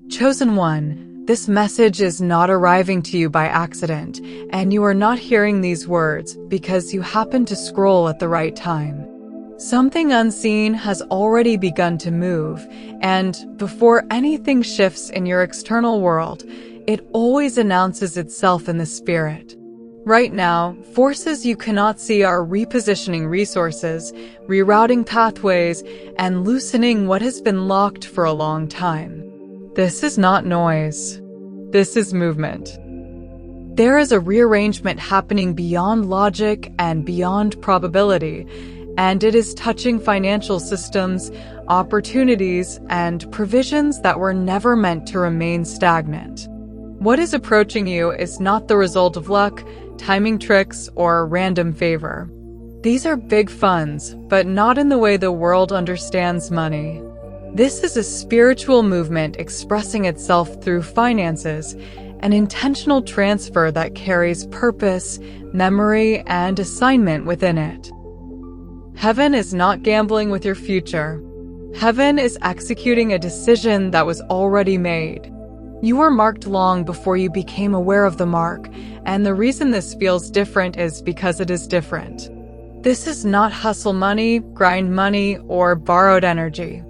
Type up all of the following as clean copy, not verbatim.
Chosen one, this message is not arriving to you by accident, and you are not hearing these words because you happen to scroll at the right time. Something unseen has already begun to move, and before anything shifts in your external world, it always announces itself in the spirit. Right now, forces you cannot see are repositioning resources, rerouting pathways, and loosening what has been locked for a long time. This is not noise. This is movement. There is a rearrangement happening beyond logic and beyond probability, and it is touching financial systems, opportunities, and provisions that were never meant to remain stagnant. What is approaching you is not the result of luck, timing tricks, or random favor. These are big funds, but not in the way the world understands money. This is a spiritual movement expressing itself through finances, an intentional transfer that carries purpose, memory, and assignment within it. Heaven is not gambling with your future. Heaven is executing a decision that was already made. You were marked long before you became aware of the mark, and the reason this feels different is because it is different. This is not hustle money, grind money, or borrowed energy.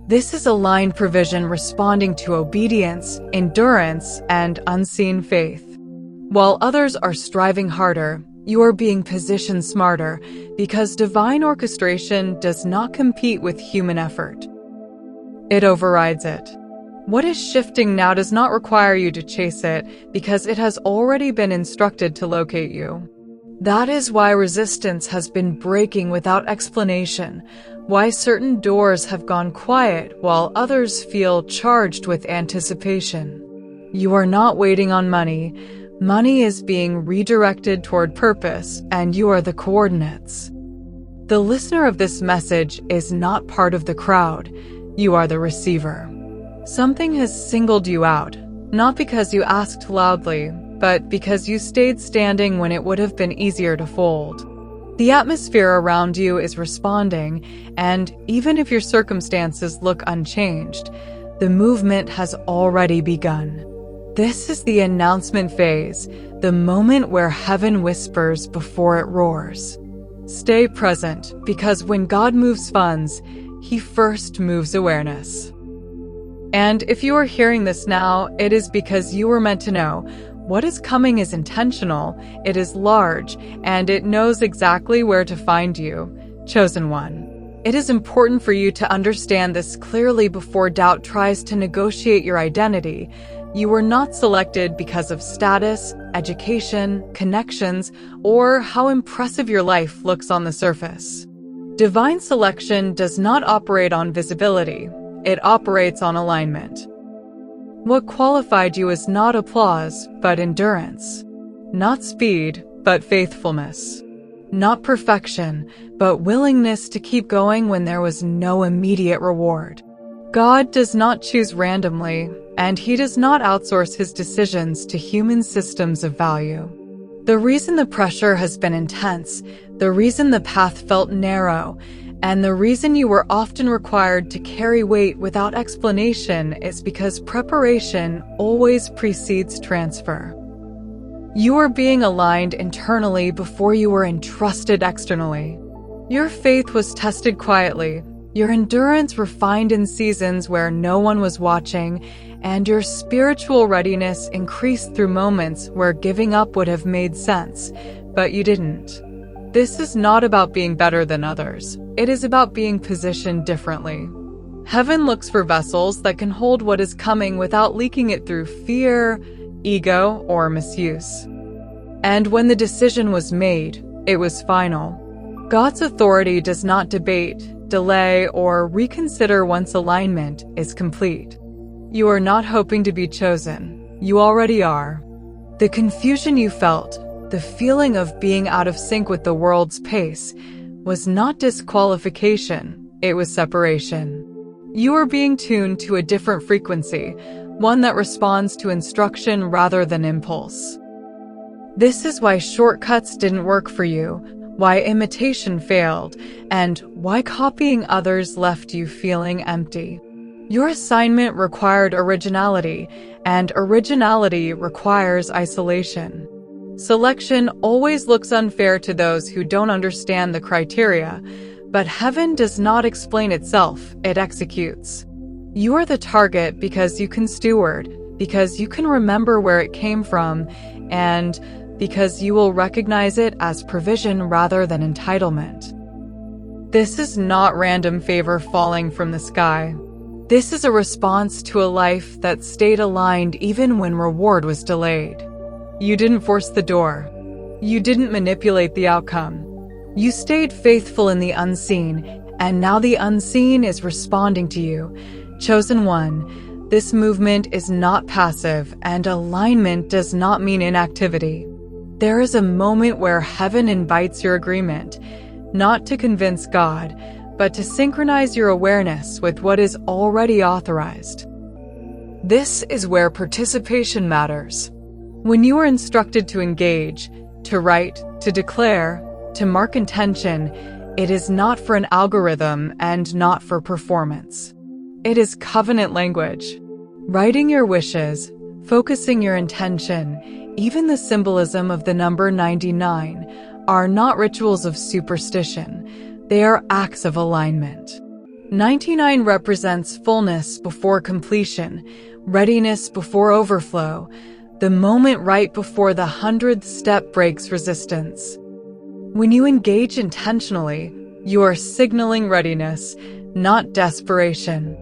This is aligned provision responding to obedience, endurance, and unseen faith. While others are striving harder, you are being positioned smarter because divine orchestration does not compete with human effort. It overrides it. What is shifting now does not require you to chase it because it has already been instructed to locate you. That is why resistance has been breaking without explanation, why certain doors have gone quiet while others feel charged with anticipation. You are not waiting on money. Money is being redirected toward purpose, and you are the coordinates. The listener of this message is not part of the crowd. You are the receiver. Something has singled you out, not because you asked loudly, but because you stayed standing when it would have been easier to fold. The atmosphere around you is responding, and even if your circumstances look unchanged, the movement has already begun. This is the announcement phase, the moment where heaven whispers before it roars. Stay present, because when God moves funds, He first moves awareness. And if you are hearing this now, it is because you were meant to know. What is coming is intentional, it is large, and it knows exactly where to find you, chosen one. It is important for you to understand this clearly before doubt tries to negotiate your identity. You were not selected because of status, education, connections, or how impressive your life looks on the surface. Divine selection does not operate on visibility. It operates on alignment. What qualified you is not applause, but endurance. Not speed, but faithfulness. Not perfection, but willingness to keep going when there was no immediate reward. God does not choose randomly, and He does not outsource His decisions to human systems of value. The reason the pressure has been intense, the reason the path felt narrow, and the reason you were often required to carry weight without explanation is because preparation always precedes transfer. You are being aligned internally before you were entrusted externally. Your faith was tested quietly, your endurance refined in seasons where no one was watching, and your spiritual readiness increased through moments where giving up would have made sense, but you didn't. This is not about being better than others. It is about being positioned differently. Heaven looks for vessels that can hold what is coming without leaking it through fear, ego, or misuse. And when the decision was made, it was final. God's authority does not debate, delay, or reconsider once alignment is complete. You are not hoping to be chosen. You already are. The confusion you felt, the feeling of being out of sync with the world's pace, was not disqualification, it was separation. You are being tuned to a different frequency, one that responds to instruction rather than impulse. This is why shortcuts didn't work for you, why imitation failed, and why copying others left you feeling empty. Your assignment required originality, and originality requires isolation. Selection always looks unfair to those who don't understand the criteria, but heaven does not explain itself, it executes. You are the target because you can steward, because you can remember where it came from, and because you will recognize it as provision rather than entitlement. This is not random favor falling from the sky. This is a response to a life that stayed aligned even when reward was delayed. You didn't force the door. You didn't manipulate the outcome. You stayed faithful in the unseen, and now the unseen is responding to you. Chosen one, this movement is not passive, and alignment does not mean inactivity. There is a moment where heaven invites your agreement, not to convince God, but to synchronize your awareness with what is already authorized. This is where participation matters. When you are instructed to engage, to write, to declare, to mark intention, it is not for an algorithm and not for performance. It is covenant language. Writing your wishes, focusing your intention, even the symbolism of the number 99, are not rituals of superstition. They are acts of alignment. 99 represents fullness before completion, readiness before overflow, the moment right before the 100th step breaks resistance. When you engage intentionally, you are signaling readiness, not desperation.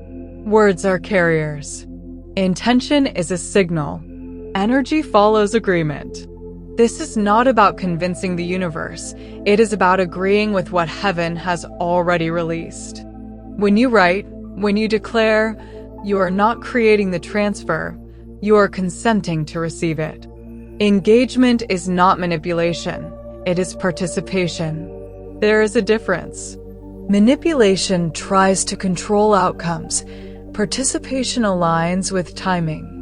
Words are carriers. Intention is a signal. Energy follows agreement. This is not about convincing the universe. It is about agreeing with what heaven has already released. When you write, when you declare, you are not creating the transfer. You are consenting to receive it. Engagement is not manipulation. It is participation. There is a difference. Manipulation tries to control outcomes. Participation aligns with timing.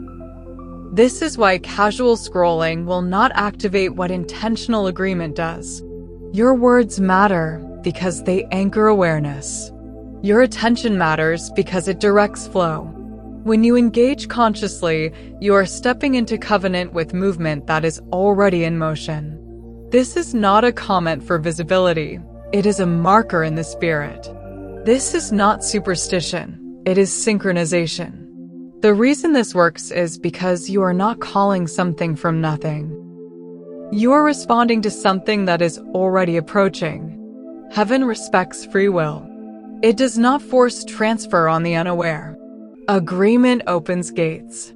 This is why casual scrolling will not activate what intentional agreement does. Your words matter because they anchor awareness. Your attention matters because it directs flow. When you engage consciously, you are stepping into covenant with movement that is already in motion. This is not a comment for visibility. It is a marker in the spirit. This is not superstition. It is synchronization. The reason this works is because you are not calling something from nothing. You are responding to something that is already approaching. Heaven respects free will. It does not force transfer on the unaware. Agreement opens gates.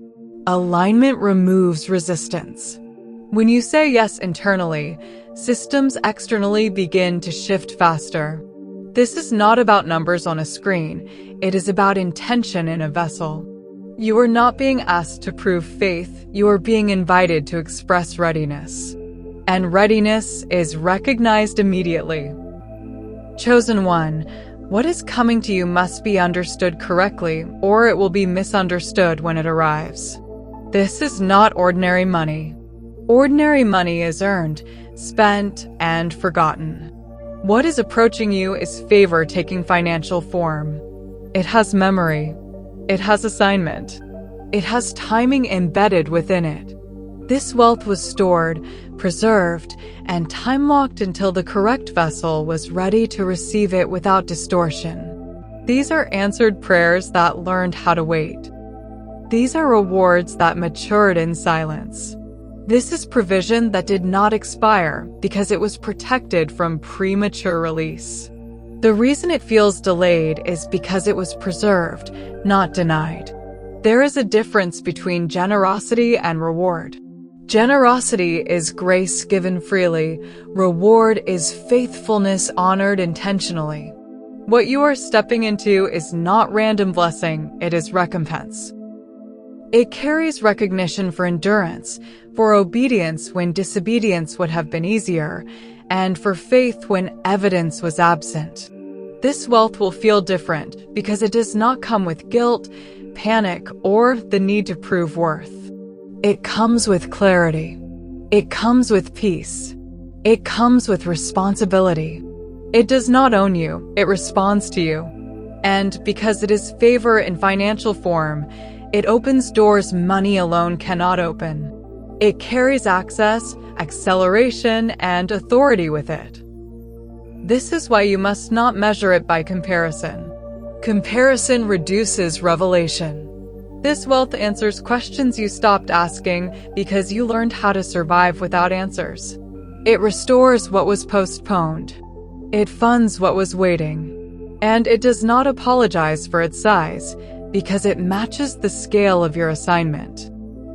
Alignment removes resistance. When you say yes internally, systems externally begin to shift faster. This is not about numbers on a screen. It is about intention in a vessel. You are not being asked to prove faith. You are being invited to express readiness. And readiness is recognized immediately. Chosen one, what is coming to you must be understood correctly, or it will be misunderstood when it arrives. This is not ordinary money. Ordinary money is earned, spent, and forgotten. What is approaching you is favor taking financial form. It has memory. It has assignment. It has timing embedded within it. This wealth was stored, preserved, and time-locked until the correct vessel was ready to receive it without distortion. These are answered prayers that learned how to wait. These are rewards that matured in silence. This is provision that did not expire because it was protected from premature release. The reason it feels delayed is because it was preserved, not denied. There is a difference between generosity and reward. Generosity is grace given freely. Reward is faithfulness honored intentionally. What you are stepping into is not random blessing, it is recompense. It carries recognition for endurance, for obedience when disobedience would have been easier, and for faith when evidence was absent. This wealth will feel different because it does not come with guilt, panic, or the need to prove worth. It comes with clarity. It comes with peace. It comes with responsibility. It does not own you, it responds to you. And because it is favor in financial form, it opens doors money alone cannot open. It carries access, acceleration, and authority with it. This is why you must not measure it by comparison. Comparison reduces revelation. This wealth answers questions you stopped asking because you learned how to survive without answers. It restores what was postponed. It funds what was waiting. And it does not apologize for its size because it matches the scale of your assignment.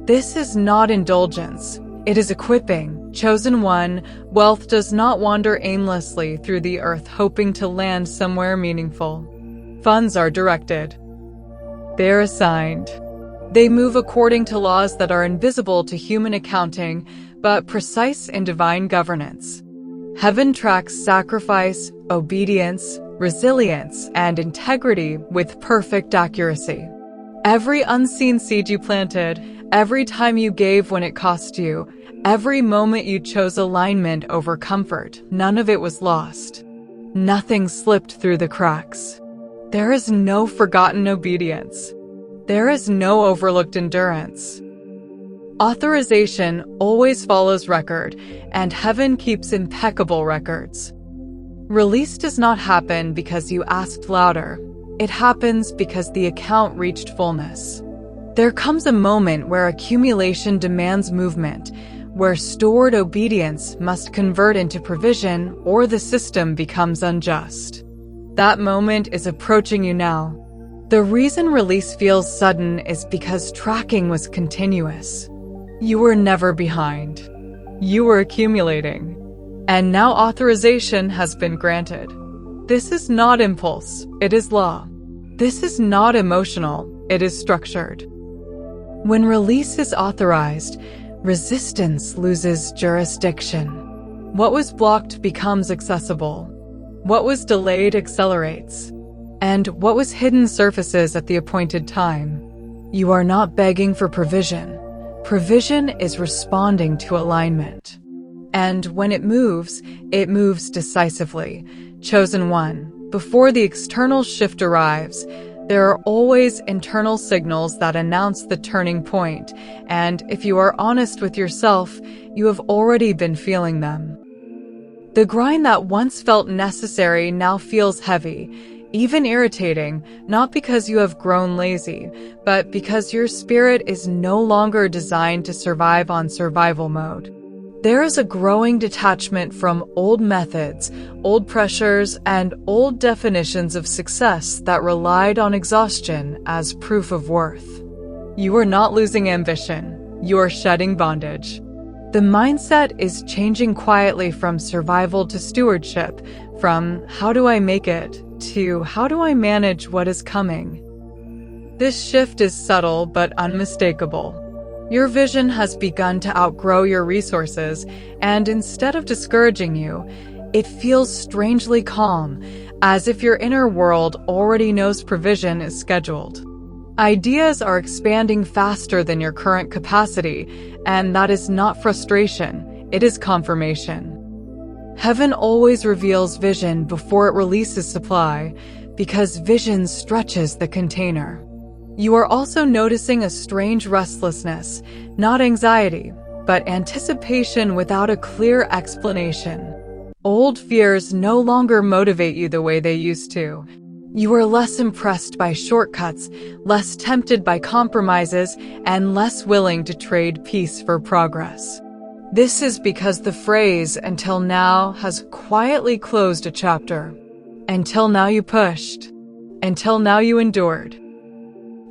This is not indulgence. It is equipping. Chosen one, wealth does not wander aimlessly through the earth hoping to land somewhere meaningful. Funds are directed. They're assigned. They move according to laws that are invisible to human accounting, but precise in divine governance. Heaven tracks sacrifice, obedience, resilience, and integrity with perfect accuracy. Every unseen seed you planted, every time you gave when it cost you, every moment you chose alignment over comfort, none of it was lost. Nothing slipped through the cracks. There is no forgotten obedience. There is no overlooked endurance. Authorization always follows record, and heaven keeps impeccable records. Release does not happen because you asked louder. It happens because the account reached fullness. There comes a moment where accumulation demands movement, where stored obedience must convert into provision or the system becomes unjust. That moment is approaching you now. The reason release feels sudden is because tracking was continuous. You were never behind. You were accumulating. And now authorization has been granted. This is not impulse, it is law. This is not emotional, it is structured. When release is authorized, resistance loses jurisdiction. What was blocked becomes accessible. What was delayed accelerates. And what was hidden surfaces at the appointed time. You are not begging for provision. Provision is responding to alignment. And when it moves decisively. Chosen one, before the external shift arrives, there are always internal signals that announce the turning point, and if you are honest with yourself, you have already been feeling them. The grind that once felt necessary now feels heavy, even irritating, not because you have grown lazy, but because your spirit is no longer designed to survive on survival mode. There is a growing detachment from old methods, old pressures, and old definitions of success that relied on exhaustion as proof of worth. You are not losing ambition, you are shedding bondage. The mindset is changing quietly from survival to stewardship, from how do I make it to how do I manage what is coming. This shift is subtle but unmistakable. Your vision has begun to outgrow your resources, and instead of discouraging you, it feels strangely calm, as if your inner world already knows provision is scheduled. Ideas are expanding faster than your current capacity, and that is not frustration, it is confirmation. Heaven always reveals vision before it releases supply, because vision stretches the container. You are also noticing a strange restlessness, not anxiety, but anticipation without a clear explanation. Old fears no longer motivate you the way they used to. You are less impressed by shortcuts, less tempted by compromises, and less willing to trade peace for progress. This is because the phrase "until now" has quietly closed a chapter. Until now you pushed. Until now you endured.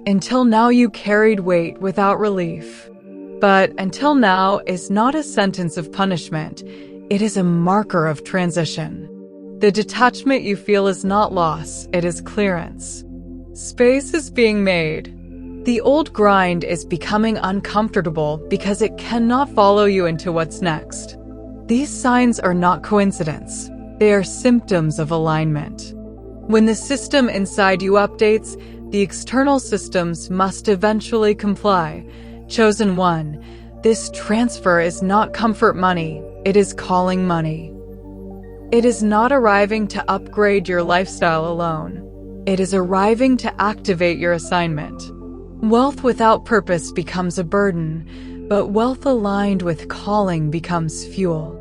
Until now you carried weight without relief. But until now is not a sentence of punishment, it is a marker of transition. The detachment you feel is not loss, it is clearance. Space is being made. The old grind is becoming uncomfortable because it cannot follow you into what's next. These signs are not coincidence, they are symptoms of alignment. When the system inside you updates, the external systems must eventually comply. Chosen one, this transfer is not comfort money, it is calling money. It is not arriving to upgrade your lifestyle alone. It is arriving to activate your assignment. Wealth without purpose becomes a burden, but wealth aligned with calling becomes fuel.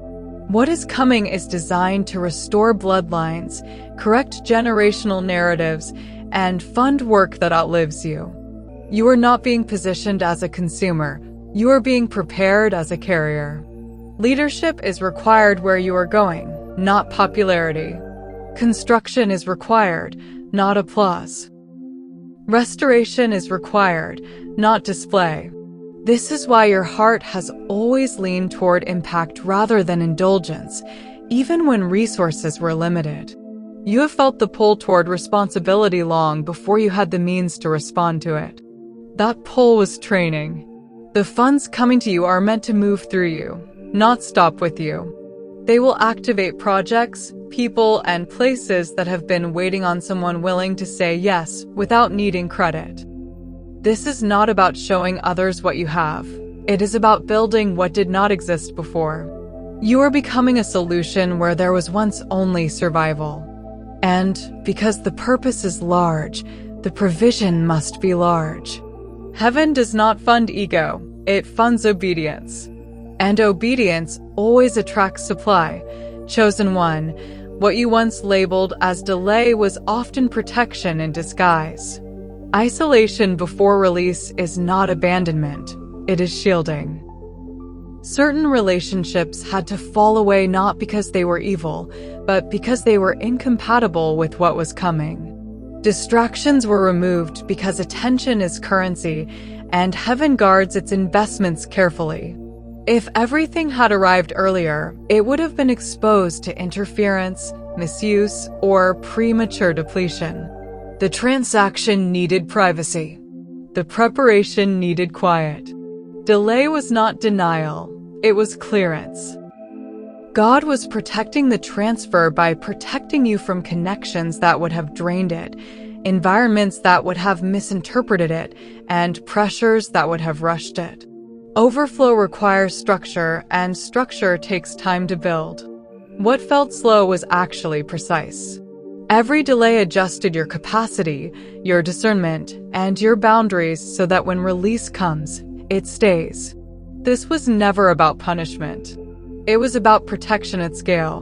What is coming is designed to restore bloodlines, correct generational narratives, and fund work that outlives you. You are not being positioned as a consumer. You are being prepared as a carrier. Leadership is required where you are going, not popularity. Construction is required, not applause. Restoration is required, not display. This is why your heart has always leaned toward impact rather than indulgence, even when resources were limited. You have felt the pull toward responsibility long before you had the means to respond to it. That pull was training. The funds coming to you are meant to move through you, not stop with you. They will activate projects, people, and places that have been waiting on someone willing to say yes without needing credit. This is not about showing others what you have. It is about building what did not exist before. You are becoming a solution where there was once only survival. And because the purpose is large, the provision must be large. Heaven does not fund ego, it funds obedience. And obedience always attracts supply. Chosen one, what you once labeled as delay was often protection in disguise. Isolation before release is not abandonment, it is shielding. Certain relationships had to fall away not because they were evil, but because they were incompatible with what was coming. Distractions were removed because attention is currency, and heaven guards its investments carefully. If everything had arrived earlier, it would have been exposed to interference, misuse, or premature depletion. The transaction needed privacy. The preparation needed quiet. Delay was not denial, it was clearance. God was protecting the transfer by protecting you from connections that would have drained it, environments that would have misinterpreted it, and pressures that would have rushed it. Overflow requires structure, and structure takes time to build. What felt slow was actually precise. Every delay adjusted your capacity, your discernment, and your boundaries so that when release comes, it stays. This was never about punishment. It was about protection at scale.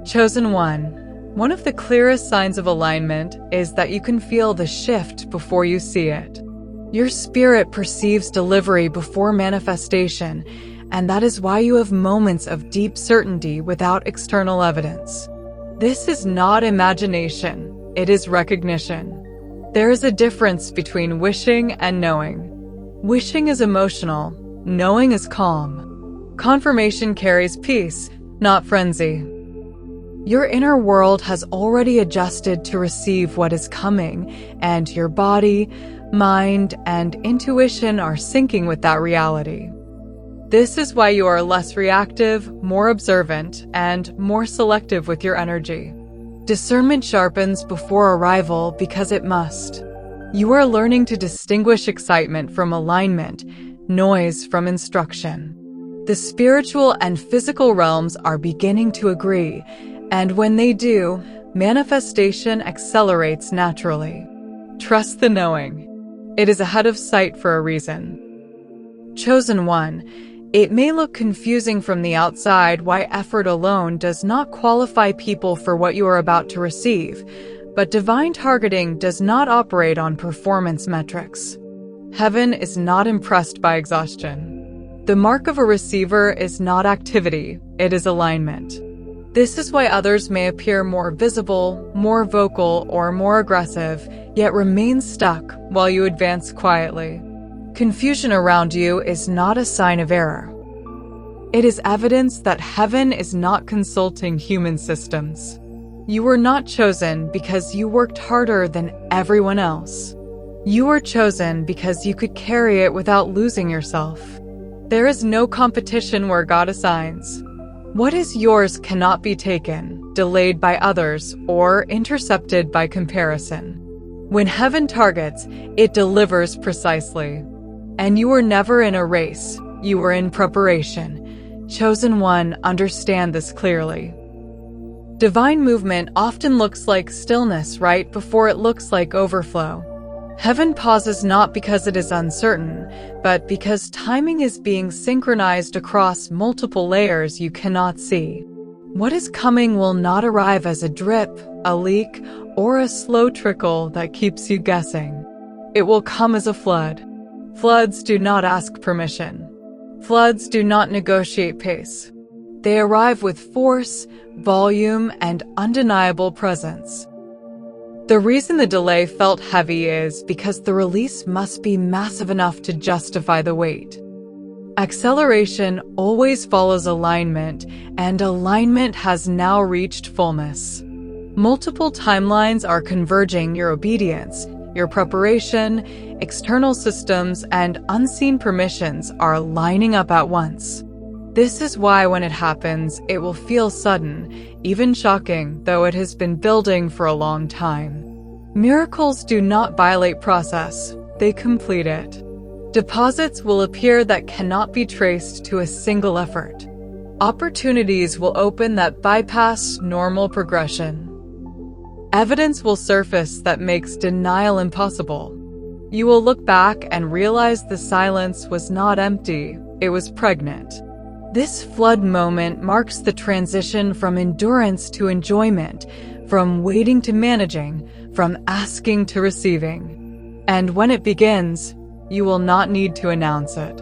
Chosen one of the clearest signs of alignment is that you can feel the shift before you see it. Your spirit perceives delivery before manifestation, and that is why you have moments of deep certainty without external evidence. This is not imagination, it is recognition. There is a difference between wishing and knowing. Wishing is emotional, knowing is calm. Confirmation carries peace, not frenzy. Your inner world has already adjusted to receive what is coming, and your body, mind, and intuition are syncing with that reality. This is why you are less reactive, more observant, and more selective with your energy. Discernment sharpens before arrival because it must. You are learning to distinguish excitement from alignment, noise from instruction. The spiritual and physical realms are beginning to agree, and when they do, manifestation accelerates naturally. Trust the knowing. It is ahead of sight for a reason. Chosen one, it may look confusing from the outside why effort alone does not qualify people for what you are about to receive, but divine targeting does not operate on performance metrics. Heaven is not impressed by exhaustion. The mark of a receiver is not activity, it is alignment. This is why others may appear more visible, more vocal, or more aggressive, yet remain stuck while you advance quietly. Confusion around you is not a sign of error. It is evidence that heaven is not consulting human systems. You were not chosen because you worked harder than everyone else. You were chosen because you could carry it without losing yourself. There is no competition where God assigns. What is yours cannot be taken, delayed by others, or intercepted by comparison. When heaven targets, it delivers precisely. And you were never in a race, you were in preparation. Chosen one, understand this clearly. Divine movement often looks like stillness right before it looks like overflow. Heaven pauses not because it is uncertain, but because timing is being synchronized across multiple layers you cannot see. What is coming will not arrive as a drip, a leak, or a slow trickle that keeps you guessing. It will come as a flood. Floods do not ask permission. Floods do not negotiate pace. They arrive with force, volume, and undeniable presence. The reason the delay felt heavy is because the release must be massive enough to justify the wait. Acceleration always follows alignment, and alignment has now reached fullness. Multiple timelines are converging: your obedience, your preparation, external systems, and unseen permissions are lining up at once. This is why when it happens, it will feel sudden, even shocking, though it has been building for a long time. Miracles do not violate process, they complete it. Deposits will appear that cannot be traced to a single effort. Opportunities will open that bypass normal progression. Evidence will surface that makes denial impossible. You will look back and realize the silence was not empty, it was pregnant. This flood moment marks the transition from endurance to enjoyment, from waiting to managing, from asking to receiving. And when it begins, you will not need to announce it.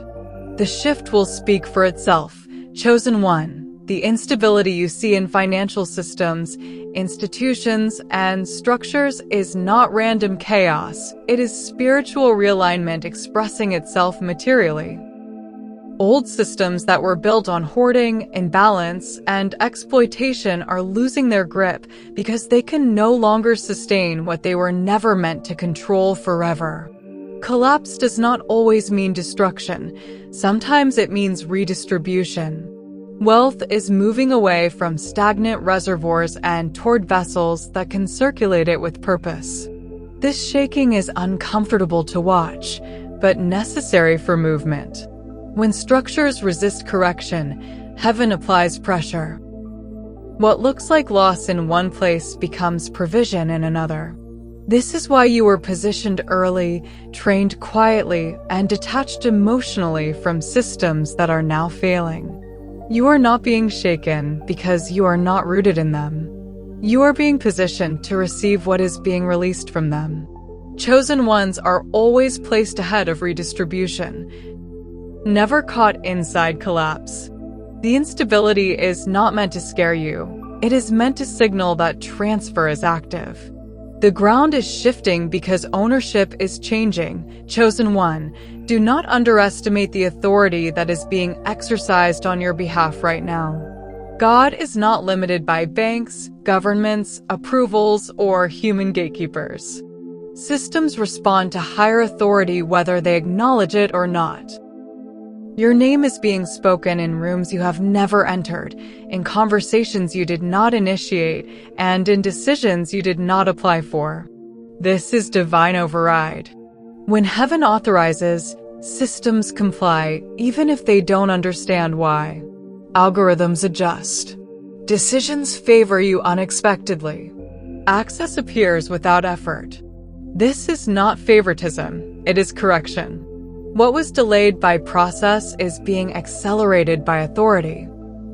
The shift will speak for itself. Chosen one. The instability you see in financial systems, institutions, and structures is not random chaos. It is spiritual realignment expressing itself materially. Old systems that were built on hoarding, imbalance, and exploitation are losing their grip because they can no longer sustain what they were never meant to control forever. Collapse does not always mean destruction. Sometimes it means redistribution. Wealth is moving away from stagnant reservoirs and toward vessels that can circulate it with purpose. This shaking is uncomfortable to watch, but necessary for movement. When structures resist correction, heaven applies pressure. What looks like loss in one place becomes provision in another. This is why you were positioned early, trained quietly, and detached emotionally from systems that are now failing. You are not being shaken because you are not rooted in them. You are being positioned to receive what is being released from them. Chosen ones are always placed ahead of redistribution, never caught inside collapse. The instability is not meant to scare you. It is meant to signal that transfer is active. The ground is shifting because ownership is changing. Chosen one, do not underestimate the authority that is being exercised on your behalf right now. God is not limited by banks, governments, approvals, or human gatekeepers. Systems respond to higher authority whether they acknowledge it or not. Your name is being spoken in rooms you have never entered, in conversations you did not initiate, and in decisions you did not apply for. This is divine override. When heaven authorizes, systems comply, even if they don't understand why. Algorithms adjust. Decisions favor you unexpectedly. Access appears without effort. This is not favoritism, it is correction. What was delayed by process is being accelerated by authority.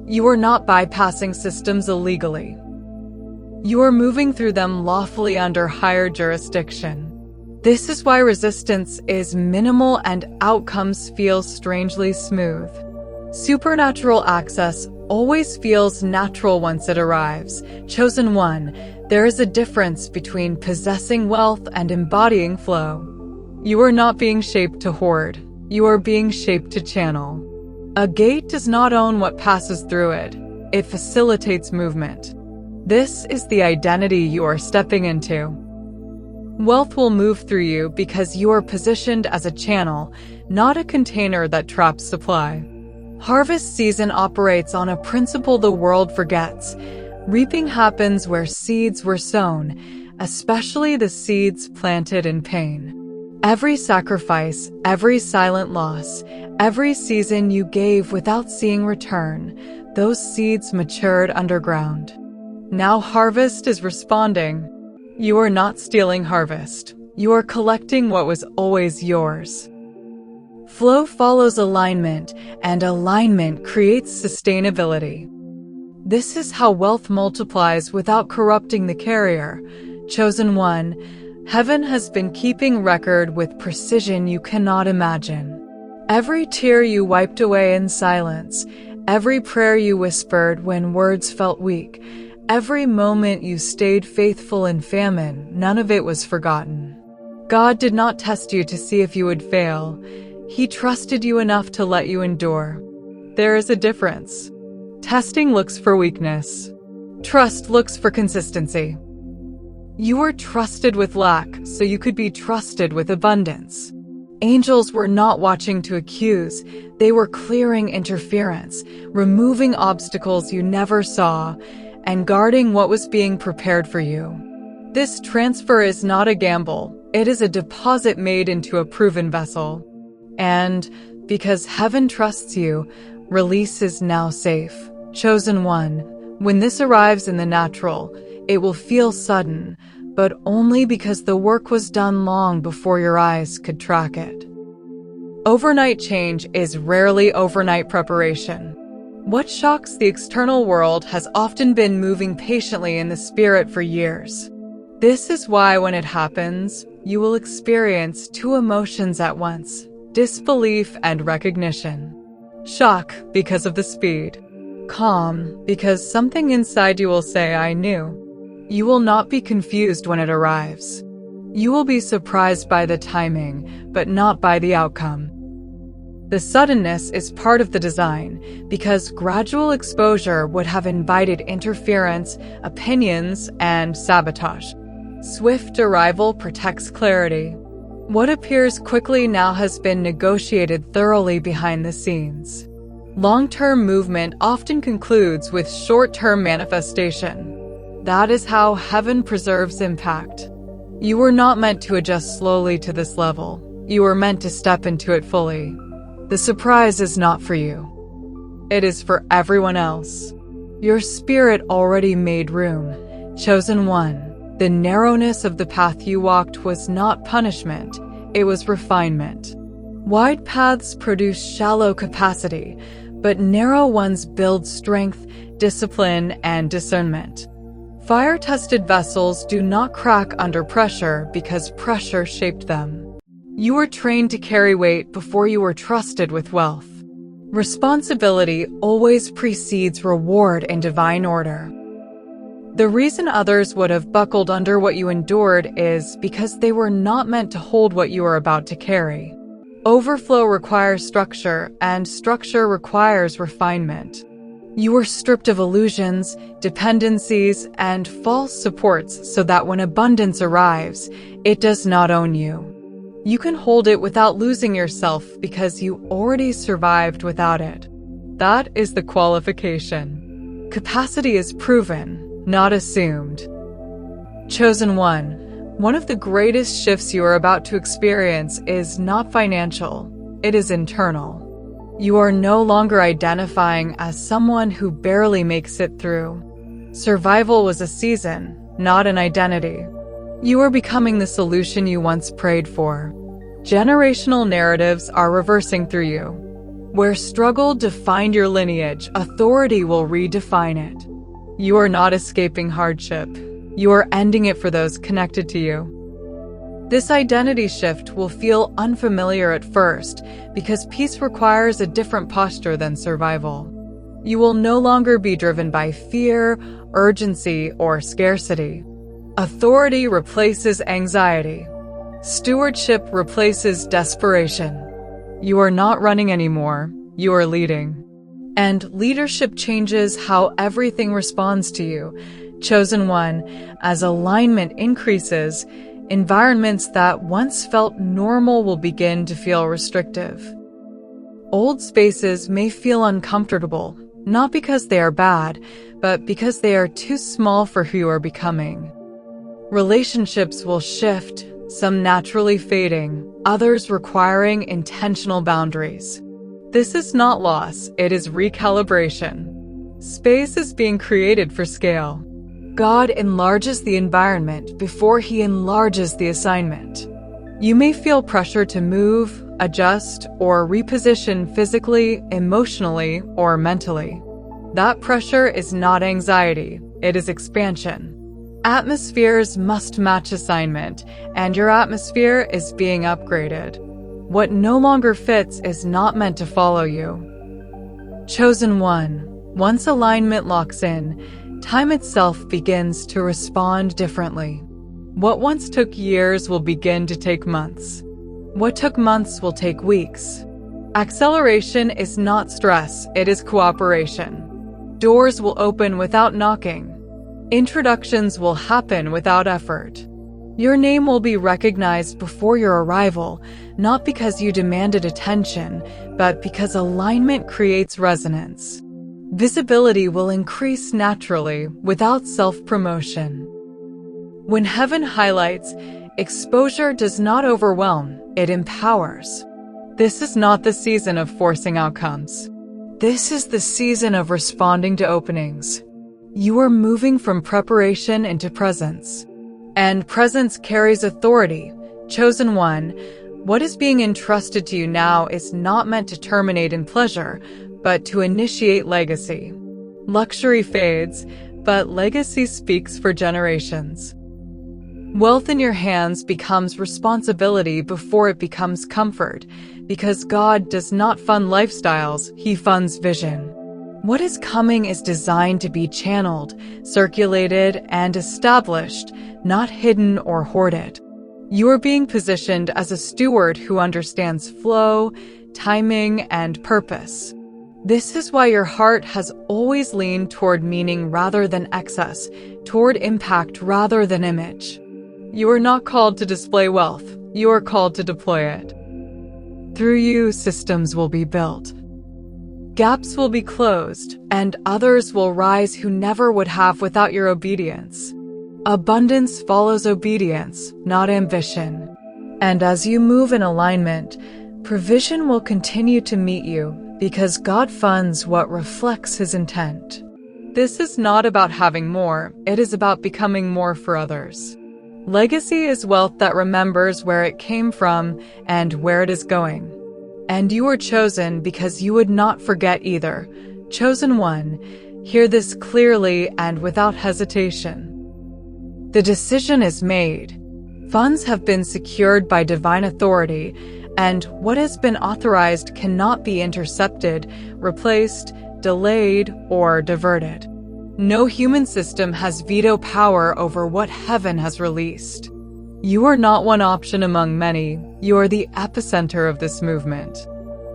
You are not bypassing systems illegally. You are moving through them lawfully under higher jurisdiction. This is why resistance is minimal and outcomes feel strangely smooth. Supernatural access always feels natural once it arrives. Chosen one, there is a difference between possessing wealth and embodying flow. You are not being shaped to hoard. You are being shaped to channel. A gate does not own what passes through it. It facilitates movement. This is the identity you are stepping into. Wealth will move through you because you are positioned as a channel, not a container that traps supply. Harvest season operates on a principle the world forgets. Reaping happens where seeds were sown, especially the seeds planted in pain. Every sacrifice, every silent loss, every season you gave without seeing return, those seeds matured underground. Now harvest is responding. You are not stealing harvest. You are collecting what was always yours. Flow follows alignment, and alignment creates sustainability. This is how wealth multiplies without corrupting the carrier. Chosen one, heaven has been keeping record with precision you cannot imagine. Every tear you wiped away in silence, every prayer you whispered when words felt weak, every moment you stayed faithful in famine, none of it was forgotten. God did not test you to see if you would fail. He trusted you enough to let you endure. There is a difference. Testing looks for weakness. Trust looks for consistency. You were trusted with lack, so you could be trusted with abundance. Angels were not watching to accuse. They were clearing interference, removing obstacles you never saw, and guarding what was being prepared for you. This transfer is not a gamble. It is a deposit made into a proven vessel. And because heaven trusts you, release is now safe. Chosen one, when this arrives in the natural, it will feel sudden, but only because the work was done long before your eyes could track it. Overnight change is rarely overnight preparation. What shocks the external world has often been moving patiently in the spirit for years. This is why when it happens, you will experience two emotions at once: disbelief and recognition. Shock because of the speed. Calm because something inside you will say, "I knew." You will not be confused when it arrives. You will be surprised by the timing, but not by the outcome. The suddenness is part of the design, because gradual exposure would have invited interference, opinions, and sabotage. Swift arrival protects clarity. What appears quickly now has been negotiated thoroughly behind the scenes. Long-term movement often concludes with short-term manifestation. That is how heaven preserves impact. You were not meant to adjust slowly to this level. You were meant to step into it fully. The surprise is not for you. It is for everyone else. Your spirit already made room. Chosen one, the narrowness of the path you walked was not punishment, it was refinement. Wide paths produce shallow capacity, but narrow ones build strength, discipline, and discernment. Fire-tested vessels do not crack under pressure because pressure shaped them. You were trained to carry weight before you were trusted with wealth. Responsibility always precedes reward in divine order. The reason others would have buckled under what you endured is because they were not meant to hold what you are about to carry. Overflow requires structure, and structure requires refinement. You were stripped of illusions, dependencies, and false supports so that when abundance arrives, it does not own you. You can hold it without losing yourself because you already survived without it. That is the qualification. Capacity is proven, not assumed. Chosen one of the greatest shifts you are about to experience is not financial, it is internal. You are no longer identifying as someone who barely makes it through. Survival was a season, not an identity. You are becoming the solution you once prayed for. Generational narratives are reversing through you. Where struggle defined your lineage, authority will redefine it. You are not escaping hardship. You are ending it for those connected to you. This identity shift will feel unfamiliar at first because peace requires a different posture than survival. You will no longer be driven by fear, urgency, or scarcity. Authority replaces anxiety. Stewardship replaces desperation. You are not running anymore, you are leading. And leadership changes how everything responds to you. Chosen one, as alignment increases, environments that once felt normal will begin to feel restrictive. Old spaces may feel uncomfortable, not because they are bad, but because they are too small for who you are becoming. Relationships will shift, some naturally fading, others requiring intentional boundaries. This is not loss, it is recalibration. Space is being created for scale. God enlarges the environment before He enlarges the assignment. You may feel pressure to move, adjust, or reposition physically, emotionally, or mentally. That pressure is not anxiety, it is expansion. Atmospheres must match assignment, and your atmosphere is being upgraded. What no longer fits is not meant to follow you. Chosen one. Once alignment locks in, time itself begins to respond differently. What once took years will begin to take months. What took months will take weeks. Acceleration is not stress, it is cooperation. Doors will open without knocking. Introductions will happen without effort. Your name will be recognized before your arrival, not because you demanded attention, but because alignment creates resonance. Visibility will increase naturally, without self-promotion. When heaven highlights, exposure does not overwhelm, it empowers. This is not the season of forcing outcomes. This is the season of responding to openings. You are moving from preparation into presence. And presence carries authority. Chosen one, what is being entrusted to you now is not meant to terminate in pleasure, but to initiate legacy. Luxury fades, but legacy speaks for generations. Wealth in your hands becomes responsibility before it becomes comfort, because God does not fund lifestyles, He funds vision. What is coming is designed to be channeled, circulated, and established, not hidden or hoarded. You are being positioned as a steward who understands flow, timing, and purpose. This is why your heart has always leaned toward meaning rather than excess, toward impact rather than image. You are not called to display wealth, you are called to deploy it. Through you, systems will be built. Gaps will be closed, and others will rise who never would have without your obedience. Abundance follows obedience, not ambition. And as you move in alignment, provision will continue to meet you because God funds what reflects His intent. This is not about having more, it is about becoming more for others. Legacy is wealth that remembers where it came from and where it is going. And you were chosen because you would not forget either. Chosen one, hear this clearly and without hesitation. The decision is made. Funds have been secured by divine authority, and what has been authorized cannot be intercepted, replaced, delayed, or diverted. No human system has veto power over what heaven has released. You are not one option among many. You are the epicenter of this movement.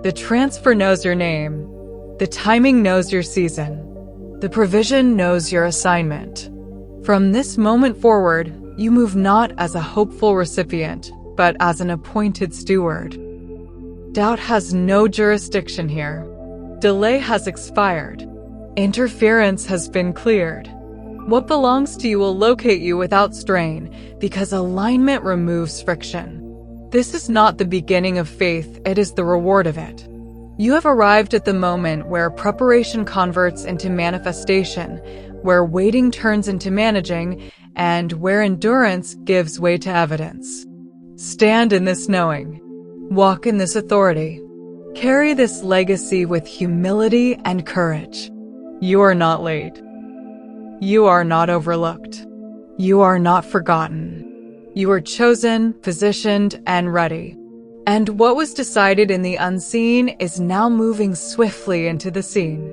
The transfer knows your name. The timing knows your season. The provision knows your assignment. From this moment forward, you move not as a hopeful recipient, but as an appointed steward. Doubt has no jurisdiction here. Delay has expired. Interference has been cleared. What belongs to you will locate you without strain, because alignment removes friction. This is not the beginning of faith, it is the reward of it. You have arrived at the moment where preparation converts into manifestation, where waiting turns into managing, and where endurance gives way to evidence. Stand in this knowing. Walk in this authority. Carry this legacy with humility and courage. You are not late. You are not overlooked. You are not forgotten. You are chosen, positioned, and ready. And what was decided in the unseen is now moving swiftly into the seen.